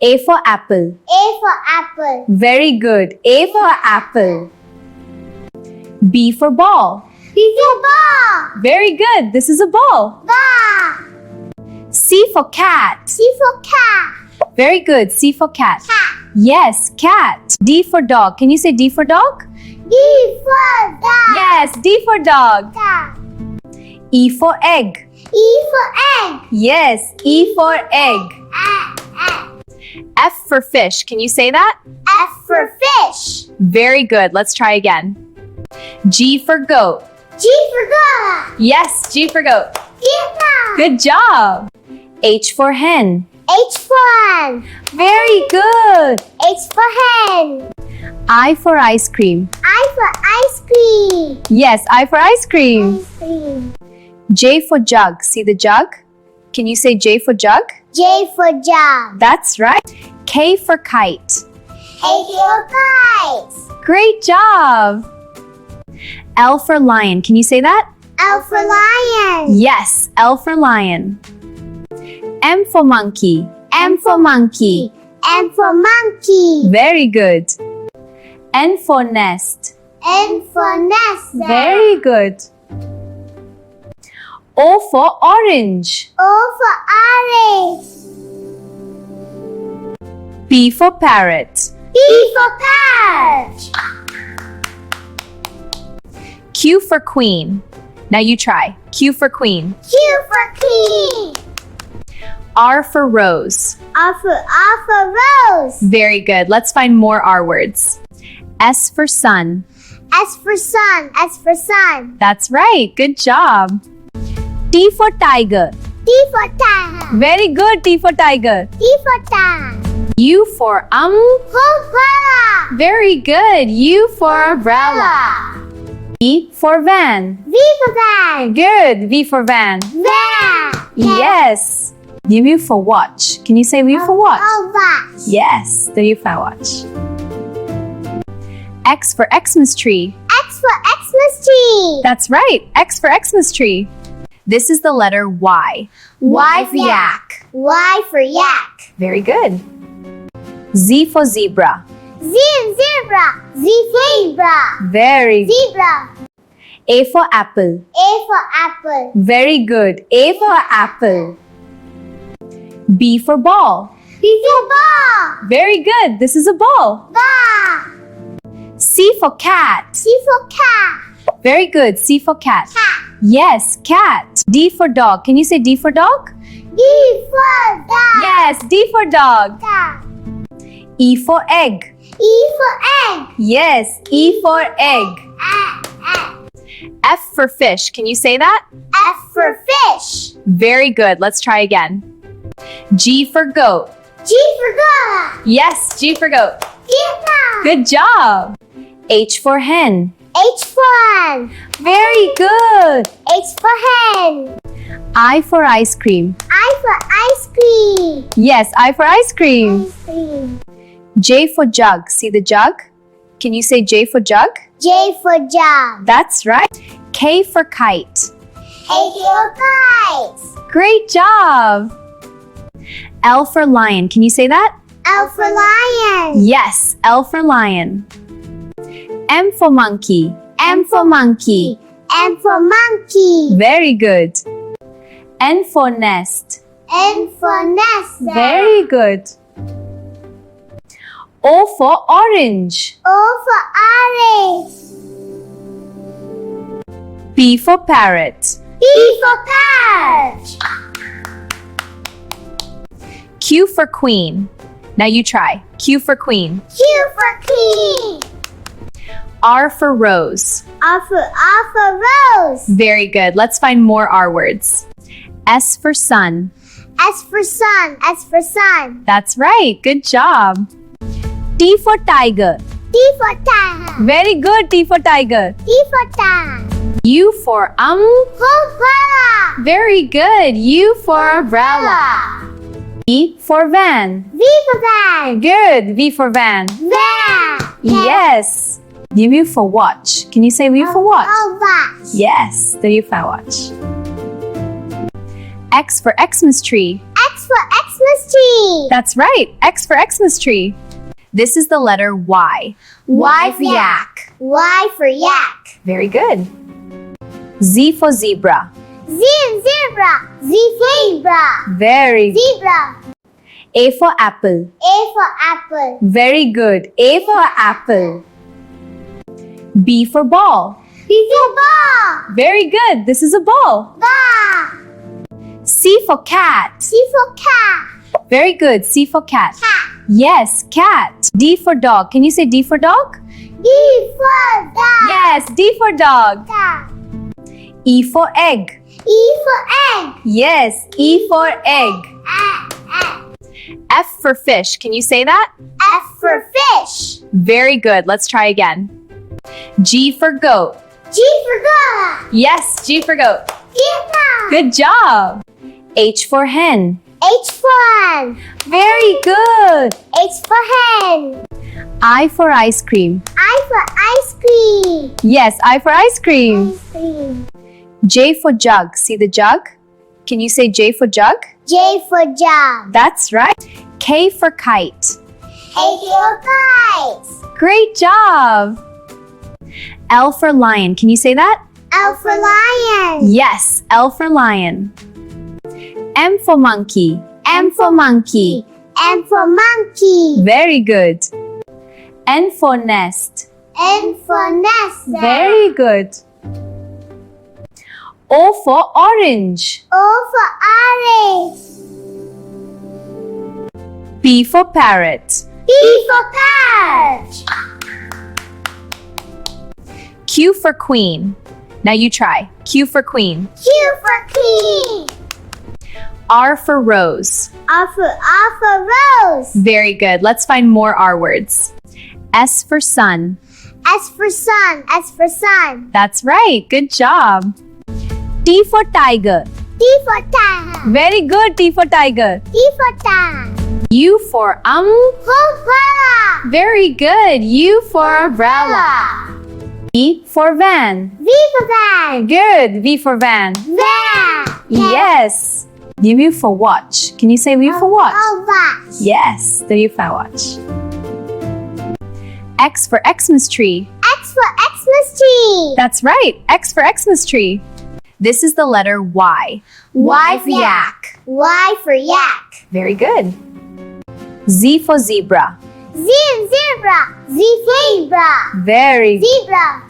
A for apple. A for apple. Very good. A for apple. B for ball. B for ball. Very good. This is a ball. Ball. C for cat. C for cat. Very good. C for cat. Cat. Yes, cat. D for dog. Can you say D for dog? D for dog. Yes, D for dog. Dog. E for egg. E for egg. Yes, E for egg. F for fish. Can you say that? F for fish. Very good. Let's try again. G for goat. G for goat. Yes, G for goat. G for goat. Good job. H for hen. H for hen. Very good. H for hen. I for ice cream. I for ice cream. Yes, I for ice cream. Ice cream. J for jug. See the jug? Can you say J for jug? J for jug. That's right. K for kite. K for kite. Great job. L for lion. Can you say that? L for lion. Yes, L for lion. M for monkey. M for monkey. M for monkey. Very good. N for nest. N for nest. Very good. O for orange. O for orange. P for parrot. P for parrot. Q for queen. Now you try. Q for queen. Q for queen. R for rose. R for rose. Very good. Let's find more R words. S for sun. S for sun. S for sun. That's right. Good job. T for tiger. T for tiger. Very good. T for tiger. T for tiger. U for Umbrella. Very good. U for umbrella. V for van. V for van. Good. V for van. Van. Yes. U for watch. Can you say U for watch? Oh, watch. Yes, the U for watch. X for Xmas tree. X for Xmas tree. That's right. X for Xmas tree. This is the letter Y. Y for yak. Y for yak. Very good. Z for zebra. Z zebra. Z zebra. Very good. Zebra. A for apple. A for apple. Very good. A for apple. B for ball. B for ball. Very good. This is a ball. Ball. C for cat. C for cat. Very good. C for cat. Cat. Yes, cat. D for dog. Can you say D for dog? D for dog. Yes, D for dog. Dog. E for egg. E for egg. Yes, E for egg. F for fish. Can you say that? F for fish. Very good. Let's try again. G for goat. G for goat. Yes, G for goat. G for goat. Good job. H for hen. H for hen. Very good. H for hen. I for ice cream. I for ice cream. Yes, I for ice cream. Ice cream. J for jug. See the jug? Can you say J for jug? J for jug. That's right. K for kite. K for kite. Great job. L for lion. Can you say that? L for lion. Yes, L for lion. M for monkey. M for monkey. M for monkey. Very good. N for nest. N for nest. Very good. O for orange. O for orange. P for parrot. P for parrot. Q for queen. Now you try. Q for queen. Q for queen. R for rose. R for rose. Very good. Let's find more R words. S for sun. S for sun. S for sun. That's right. Good job. T for tiger. T for tiger. Very good. T for tiger. T for tiger. U for Umbrella. Very good. U for umbrella. V for van. V for van. Good. V for van. Van. Yes. U for watch. Can you say U for watch? Oh, watch. Yes, the U for watch. X for Xmas tree. X X for Xmas tree. That's right. X for Xmas tree. This is the letter Y. Y for yak. Y for yak. Very good. Z for zebra. Z zebra. Z zebra. Very good. Zebra. A for apple. A for apple. Very good. A for apple. B for ball. B for ball. Very good. This is a ball. Ball. C for cat. C for cat. Very good. C for cat. Cat. Yes, cat. D for dog. Can you say D for dog? D for dog. Yes, D for dog. Dog. E for egg. E for egg. Yes, E for egg. F for fish. Can you say that? F for fish. Very good. Let's try again. G for goat. G for goat. Yes, G for goat. Vietnam. Good job. H for hen. H for hen. Very good. H for hen. I for ice cream. I for ice cream. Yes, I for ice cream. Ice cream. J for jug. See the jug? Can you say J for jug? J for jug. That's right. K for kite. K for kite. Great job. L for lion. Can you say that? L for lion. Yes, L for lion. M for monkey. M for monkey. M for monkey. Very good. N for nest. N for nest. Very good. O for orange. O for orange. P for parrot. P for parrot. Q for queen. Now you try. Q for queen. Q for queen. R for rose. R for rose. Very good. Let's find more R words. S for sun. S for sun. S for sun. That's right. Good job. T for tiger. T for tiger. Very good. T for tiger. T for tiger. U for Umbrella. Very good. U for umbrella. V for van. V for van. Good. V for van. Van. Yes. U for watch. Can you say U for watch? Oh, watch. Yes, the U for watch. X for Xmas tree. X for Xmas tree. That's right. X for Xmas tree. This is the letter Y. Y for yak. Y for yak. Very good. Z for zebra. Z zebra. Z zebra. Very Zebra.